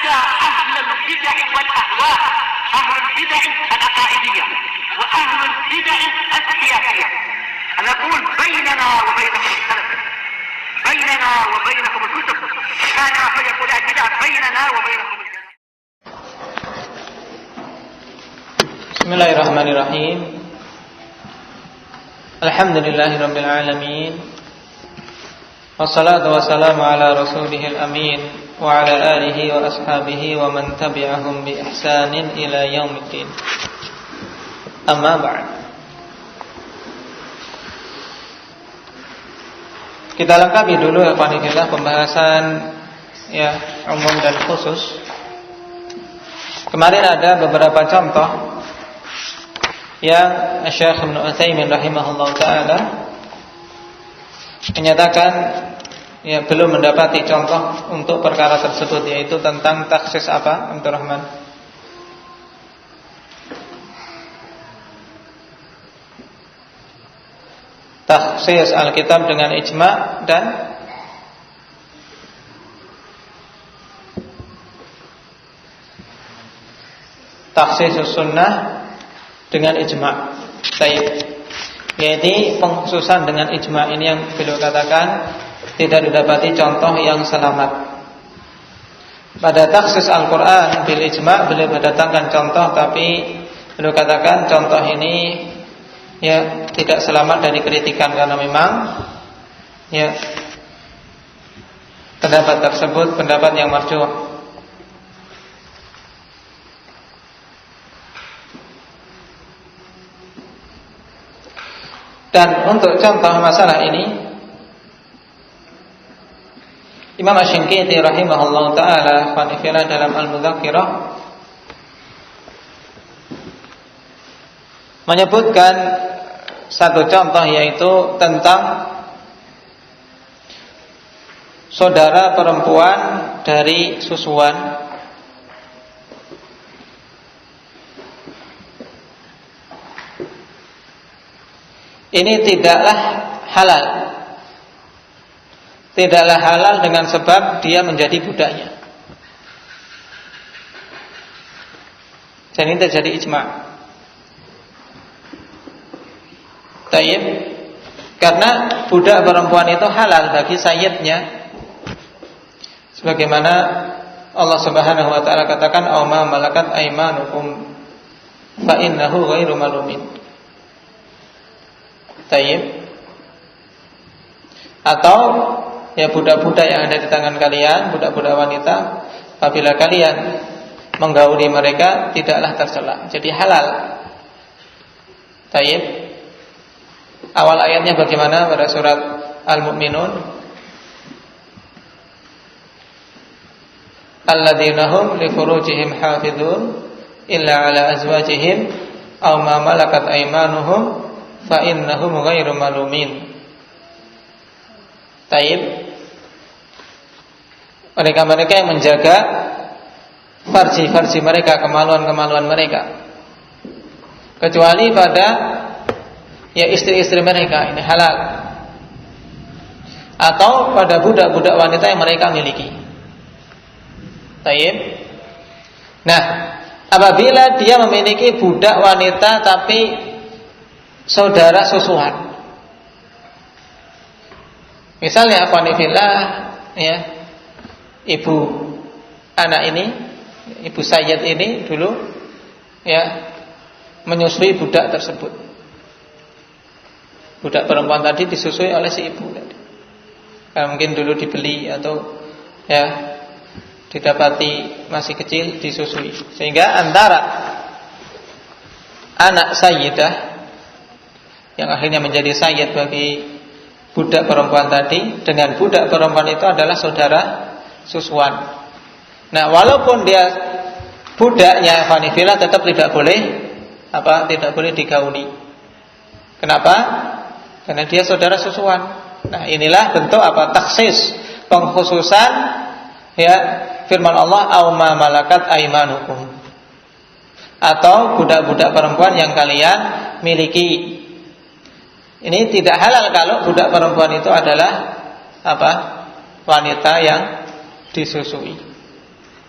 حتى أهل البدع والأهواء، أهل البدع العقائدية وأهل البدع السياسية. أنا أقول بيننا وبينكم السلف، بيننا وبينكم الكتب، كان فيقول البدع بيننا وبينكم السلف. Bismillahirrahmanirrahim. Alhamdulillahirabbil alamin. Wassalatu wassalamu ala rasulihil amin wa ala alihi wa ashabihi wa man tabi'ahum bi ihsanin ila yaumiddin. Amma ba'd. Kita lengkapi dulu ya Panifillah pembahasan ya umum dan khusus. Kemarin ada beberapa contoh yang Syekh Ibnu Utsaimin rahimahullah taala menyatakan ya belum mendapati contoh untuk perkara tersebut, yaitu tentang taksis apa, Abdul Rahman? Taksis Alkitab dengan ijma' dan taksis sunnah dengan ijma'. Baik. Yaitu pengkhususan dengan ijma' ini yang beliau katakan tidak didapati contoh yang selamat. Pada taksis Al-Quran bil ijma' beliau mendatangkan contoh, tapi beliau katakan contoh ini ya tidak selamat dari kritikan, karena memang ya pendapat tersebut pendapat yang marjuh. Dan untuk contoh masalah ini, Imam Asy-Syanqiti rahimahullah taala fanifila dalam Al-Mudzakkirah menyebutkan satu contoh, yaitu tentang saudara perempuan dari susuan. Ini tidaklah halal. Tidaklah halal dengan sebab dia menjadi budaknya. Dan ini terjadi ijma'. Tayyib. Karena budak perempuan itu halal bagi sayyidnya, sebagaimana Allah Subhanahu wa taala katakan, "Aw ma malakat aymanukum fa innahu ghairu malumin." Tayyib. Atau ya budak-budak yang ada di tangan kalian, budak-budak wanita, apabila kalian menggauli mereka tidaklah tercela, jadi halal. Tayyib. Awal ayatnya bagaimana pada surat Al-Mu'minun? Alladzina hum li furujihim hafizun illa ala azwajihim aw ma malakat aymanuhum fa innahum ghairu malumin. Taib. Mereka-mereka yang menjaga farji-farji mereka, kemaluan-kemaluan mereka, kecuali pada ya istri-istri mereka, ini halal. Atau pada budak-budak wanita yang mereka miliki. Taib. Nah, apabila dia memiliki budak wanita tapi saudara susuan, misalnya akhwanifillah ya, ibu anak ini, ibu sayyid ini dulu ya menyusui budak tersebut. Budak perempuan tadi disusui oleh si ibu tadi. Mungkin dulu dibeli atau ya didapati masih kecil disusui, sehingga antara anak sayyidah yang akhirnya menjadi sayyid bagi budak perempuan tadi dengan budak perempuan itu adalah saudara susuan. Nah, walaupun dia budaknya fanifila tetap tidak boleh tidak boleh digauli. Kenapa? Karena dia saudara susuan. Nah, inilah bentuk taksis, pengkhususan ya firman Allah, "Aw ma malakat aymanukum." Atau budak-budak perempuan yang kalian miliki. Ini tidak halal kalau budak perempuan itu adalah wanita yang disusui.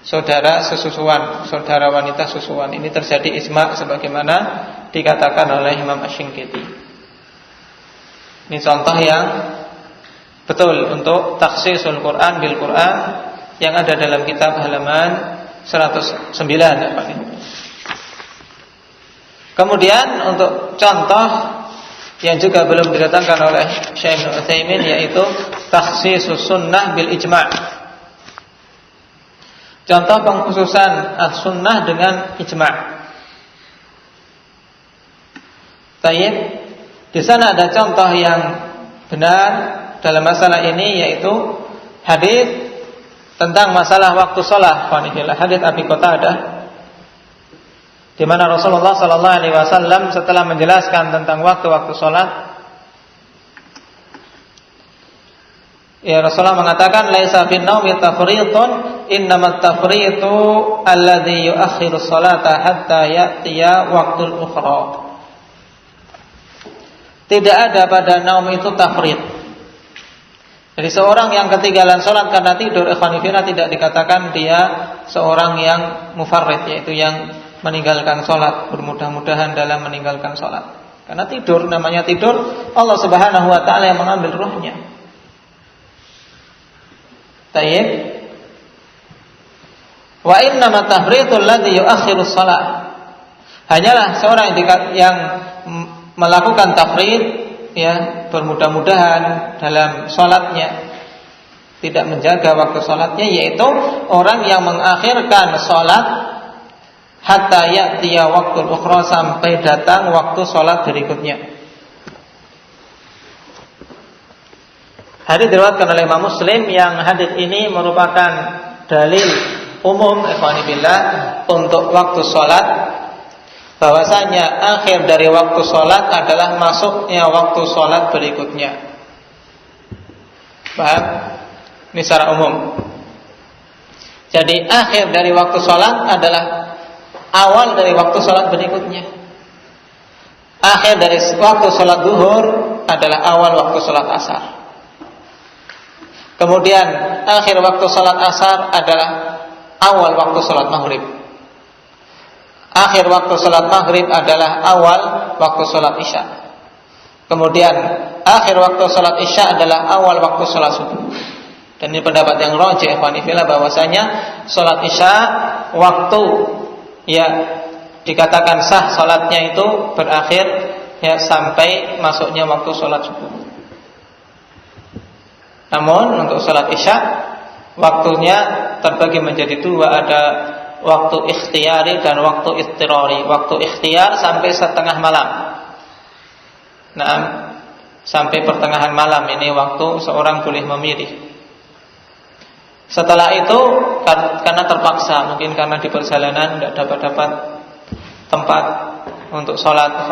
saudara sesusuan, saudara wanita susuan. Ini terjadi ijma' sebagaimana dikatakan oleh Imam Asy-Syinkiti. Ini contoh yang betul untuk takhsisul Quran bil Quran yang ada dalam kitab halaman 109. Kemudian untuk contoh yang juga belum didatangkan oleh Syekh Ibnu Utsaimin, yaitu takhsisus sunnah bil ijma'. Contoh pengkhususan as-sunnah dengan ijma'. Baik, di sana ada contoh yang benar dalam masalah ini, yaitu hadis tentang masalah waktu sholat. Hadis Abi Qatadah, di mana Rasulullah sallallahu alaihi wasallam setelah menjelaskan tentang waktu-waktu sholat, ya Rasulullah mengatakan, laisa fin naumi tafriitun, innamat tafriitu alladzi yuakhiru sholata hatta ya'tiya waqtul ukhra. Tidak ada pada naum itu tafrid. Jadi seorang yang ketinggalan sholat karena tidur, ikhwan fillah, tidak dikatakan dia seorang yang mufarrid, yaitu yang meninggalkan sholat, bermudah-mudahan dalam meninggalkan sholat. Karena tidur, namanya tidur, Allah Subhanahu wa ta'ala yang mengambil ruhnya. Tayyib. Wa innama tafriitul ladzi yuakhiru shalah. Hanyalah seorang yang melakukan tafrid, ya, bermudah-mudahan dalam sholatnya, tidak menjaga waktu sholatnya, yaitu orang yang mengakhirkan sholat hatta ya'tiya waqtul ukhra, sampai datang waktu sholat berikutnya. Hadis diriwayatkan oleh Imam Muslim, yang hadis ini merupakan dalil umum ikhwani billah untuk waktu sholat, bahwasanya akhir dari waktu sholat adalah masuknya waktu sholat berikutnya. Paham? Ini secara umum. Jadi akhir dari waktu sholat adalah awal dari waktu sholat berikutnya. Akhir dari waktu sholat zuhur adalah awal waktu sholat asar. Kemudian akhir waktu sholat asar adalah awal waktu sholat maghrib. Akhir waktu sholat maghrib adalah awal waktu sholat isya. Kemudian akhir waktu sholat isya adalah awal waktu sholat subuh. Dan ini pendapat yang rajih ikhwani fillah, bahwasanya sholat isya waktu, ya, dikatakan sah sholatnya itu berakhir, ya, sampai masuknya waktu sholat subuh. Namun untuk sholat isya waktunya terbagi menjadi dua, ada waktu ikhtiyari dan waktu ittirari. Waktu ikhtiyar sampai setengah malam. Nah, sampai pertengahan malam ini waktu seorang boleh memilih. Setelah itu karena terpaksa, mungkin karena di perjalanan tidak dapat tempat untuk sholat,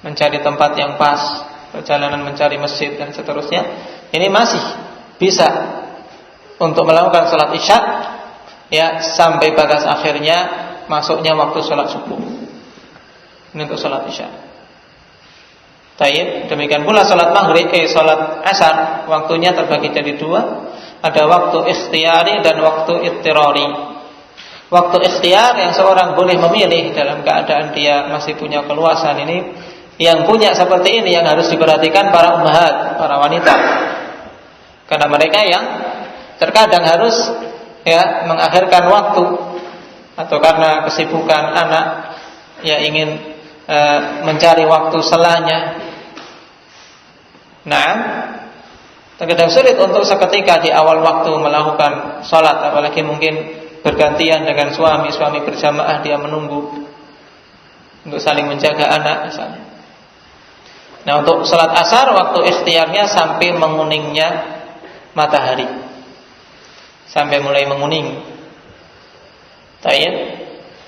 mencari tempat yang pas, perjalanan mencari masjid dan seterusnya, ini masih bisa untuk melakukan sholat isya, ya, sampai batas akhirnya masuknya waktu sholat subuh. Ini untuk sholat isya. Tayyib. Demikian pula sholat maghrib, sholat asar, waktunya terbagi jadi dua. Ada waktu ikhtiyari dan waktu ittirari. Waktu ikhtiyar yang seorang boleh memilih dalam keadaan dia masih punya keluasan. Ini yang punya seperti ini yang harus diperhatikan para ummahat, para wanita. Karena mereka yang terkadang harus, ya, mengakhirkan waktu, atau karena kesibukan anak, ya, ingin mencari waktu selanya. Nah, terkadang sulit untuk seketika di awal waktu melakukan sholat, apalagi mungkin bergantian dengan suami berjamaah, dia menunggu untuk saling menjaga anak misalnya. Nah, untuk sholat asar waktu ikhtiarnya sampai menguningnya matahari, sampai mulai menguning. Tayyib.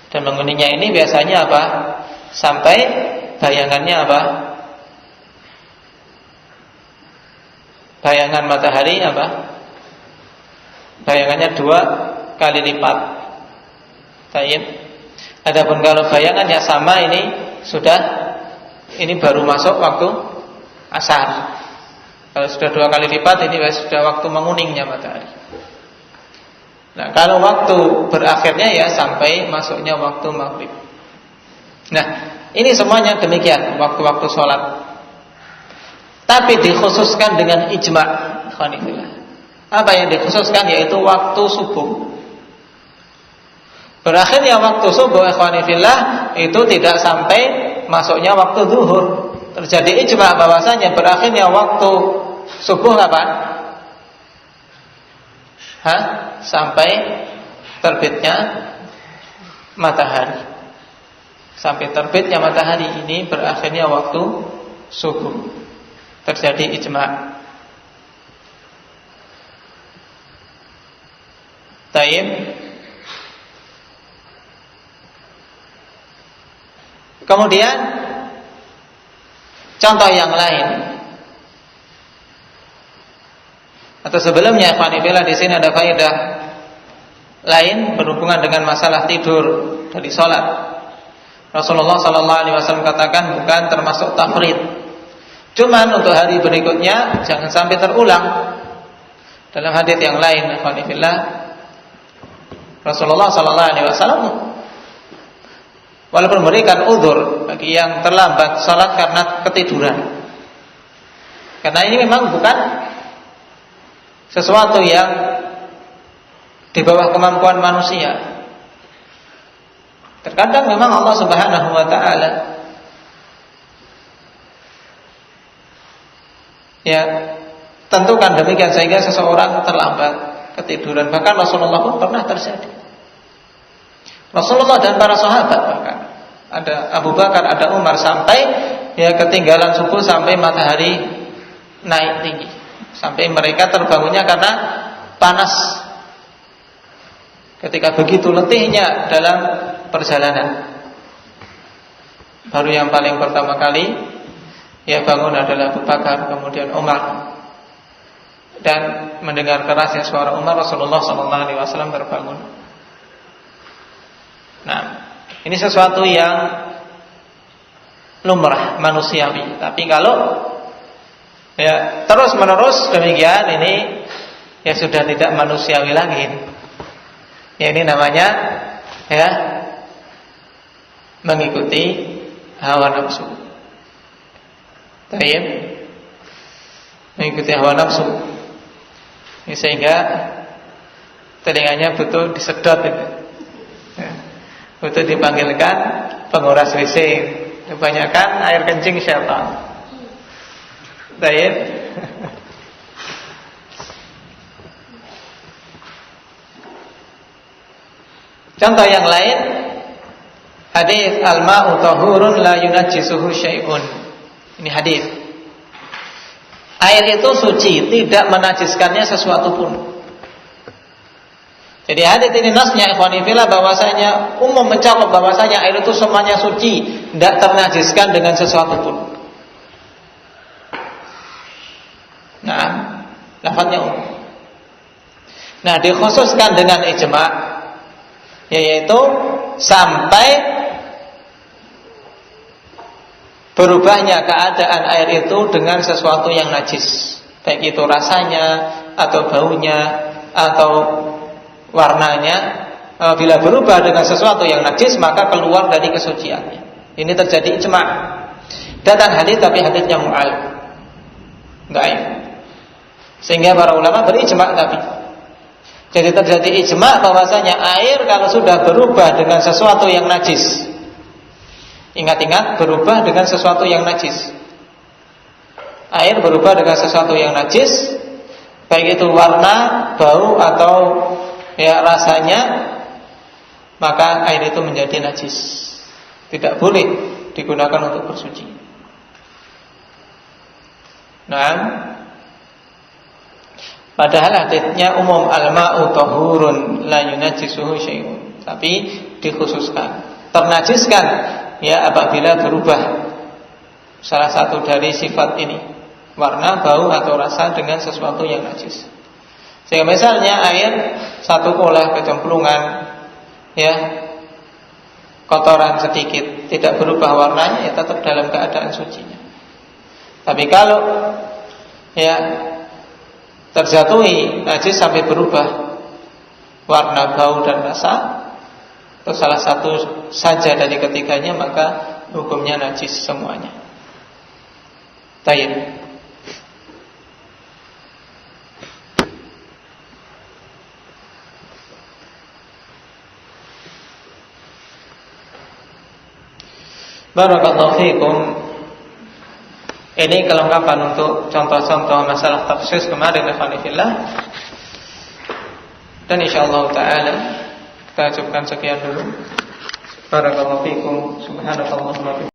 Dan menguningnya ini biasanya apa? Sampai bayangannya apa? Bayangan matahari apa? Bayangannya 2 kali lipat. Tayyib. Adapun kalau bayangannya sama, ini baru masuk waktu asar. Kalau sudah 2 kali lipat, ini sudah waktu menguningnya matahari. Nah, kalau waktu berakhirnya ya sampai masuknya waktu maghrib. Nah, ini semuanya demikian waktu-waktu sholat. Tapi dikhususkan dengan ijma'. Apa yang dikhususkan yaitu waktu subuh. Berakhirnya waktu subuh, ikhwanifillah, itu tidak sampai masuknya waktu zuhur. Terjadi ijma' bahwasanya berakhirnya waktu subuh kapan? Sampai terbitnya matahari. Sampai terbitnya matahari ini berakhirnya waktu subuh. Terjadi ijma'. Taib. Kemudian contoh yang lain. Atau sebelumnya, ikhwanifillah, di sini ada faedah lain berhubungan dengan masalah tidur dari sholat. Rasulullah SAW katakan bukan termasuk tafrid. Cuman untuk hari berikutnya jangan sampai terulang. Dalam hadits yang lain, ikhwanifillah, Rasulullah SAW walaupun memberikan uzur bagi yang terlambat sholat karena ketiduran. Karena ini memang bukan sesuatu yang di bawah kemampuan manusia. Terkadang memang Allah Subhanahu wa taala ya tentukan demikian sehingga seseorang terlambat ketiduran. Bahkan Rasulullah pun pernah terjadi. Rasulullah dan para sahabat, bahkan ada Abu Bakar, ada Umar, sampai ya ketinggalan subuh sampai matahari naik tinggi. Sampai mereka terbangunnya karena panas. Ketika begitu letihnya dalam perjalanan. Baru yang paling pertama kali ya bangun adalah Abu Bakar, kemudian Umar. Dan mendengar kerasnya suara Umar, Rasulullah SAW terbangun. Nah, ini sesuatu yang lumrah, manusiawi. Tapi kalau ya terus menerus demikian, ini ya sudah tidak manusiawi lagi. Ya ini namanya ya mengikuti hawa nafsu. Tayyib, mengikuti hawa nafsu. Ini sehingga telinganya butuh disedot itu. Ya, butuh dipanggilkan penguras WC. Kebanyakan air kencing syaitan. Tayyib. Contoh yang lain, hadis al-ma'u tahurun la yunajjisuhu syai'un. Ini hadis. Air itu suci, tidak menajiskannya sesuatu pun. Jadi hadis ini nasnya ikhwani fillah bahwasanya umum mencakup bahwasanya air itu semuanya suci, tidak ternajiskan dengan sesuatu pun. Nah, lafadznya umum. Nah, dikhususkan dengan ijma', yaitu sampai berubahnya keadaan air itu dengan sesuatu yang najis, baik itu rasanya atau baunya atau warnanya. Bila berubah dengan sesuatu yang najis, maka keluar dari kesuciannya. Ini terjadi ijma'. Datang hadis tapi hadisnya mu'al, dhaif. Sehingga para ulama berijma' tapi. Jadi terjadi ijma' bahwasanya air kalau sudah berubah dengan sesuatu yang najis. Ingat-ingat, berubah dengan sesuatu yang najis. Air berubah dengan sesuatu yang najis, baik itu warna, bau atau ya rasanya, maka air itu menjadi najis. Tidak boleh digunakan untuk bersuci. Nah, padahal hadisnya umum, al-ma'u tahurun la yunajjisuhu syai'un. Tapi dikhususkan, ternajiskan ya apabila berubah salah satu dari sifat ini, warna, bau atau rasa dengan sesuatu yang najis. Sehingga misalnya air satu kolah kecemplungan ya kotoran sedikit, tidak berubah warnanya, ya tetap dalam keadaan sucinya. Tapi kalau ya terjatuhi najis sampai berubah warna, bau dan rasa, atau salah satu saja dari ketiganya, maka hukumnya najis semuanya. Tayyib. Barakallahu fiikum. Ini kelengkapan untuk contoh-contoh masalah tafsir kemarin, ikhwanifillah. Dan insyaallah taala kita cukupkan sekian dulu. Barakallahu fiikum. Subhanakallahumma